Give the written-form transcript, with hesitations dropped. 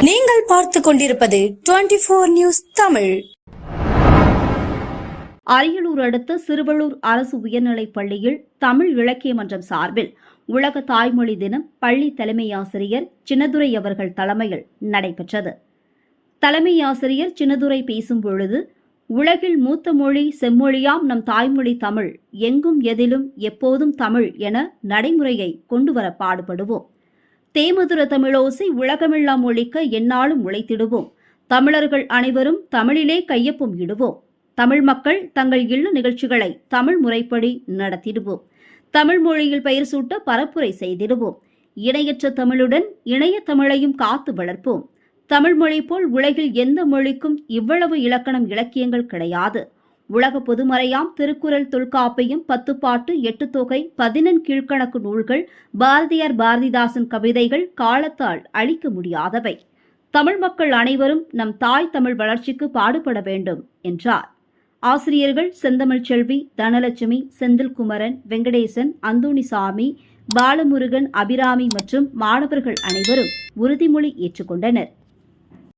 நீங்கள் பார்த்துக் கொண்டிருப்பது 24 நியூஸ் தமிழ். அரியலூர் அடுத்த சிறுவள்ளூர் அரசு உயர்நிலைப் பள்ளியில் தமிழ் இலக்கிய மன்றம் சார்பில் உலக தாய்மொழி தினம் பள்ளி தலைமை ஆசிரியர் சின்னதுரை அவர்கள் தலைமையில் நடைபெற்றது. தலைமை ஆசிரியர் சின்னதுரை பேசும் பொழுது, உலகில் மூத்த மொழி செம்மொழியாம் நம் தாய்மொழி தமிழ், எங்கும் எதிலும் எப்போதும் தமிழ் என நடைமுறையை கொண்டுவர பாடுபடுவோம். தேமதுர தமிழோசை உலகமெல்லாம் ஒழிக்க எந்நாளும் உழைத்திடுவோம். தமிழர்கள் அனைவரும் தமிழிலே கையொப்பம் இடுவோம். தமிழ் மக்கள் தங்கள் இல்ல நிகழ்ச்சிகளை தமிழ் முறைப்படி நடத்திடுவோம். தமிழ் மொழியில் பெயர் சூட்ட பரப்புரை செய்திடுவோம். இணையற்ற தமிழுடன் இணைய தமிழையும் காத்து வளர்ப்போம். தமிழ் மொழி போல் உலகில் எந்த மொழிக்கும் இவ்வளவு இலக்கணம் இலக்கியங்கள் கிடையாது. உலக பொதுமறையாம் திருக்குறள், தொல்காப்பியம், 10 பாட்டு, 8 தொகை, 11 கீழ்கணக்கு நூல்கள், பாரதியார் பாரதிதாசன் கவிதைகள் காலத்தால் அழிக்க முடியாதவை. தமிழ் மக்கள் அனைவரும் நம் தாய் தமிழ் வளர்ச்சிக்கு பாடுபட வேண்டும் என்றார். ஆசிரியர்கள் செந்தமிழ் செல்வி, தனலட்சுமி, செந்தில்குமரன், வெங்கடேசன், அந்தோணிசாமி, பாலமுருகன், அபிராமி மற்றும் மாணவர்கள் அனைவரும் உறுதிமொழி ஏற்றுக்கொண்டனர்.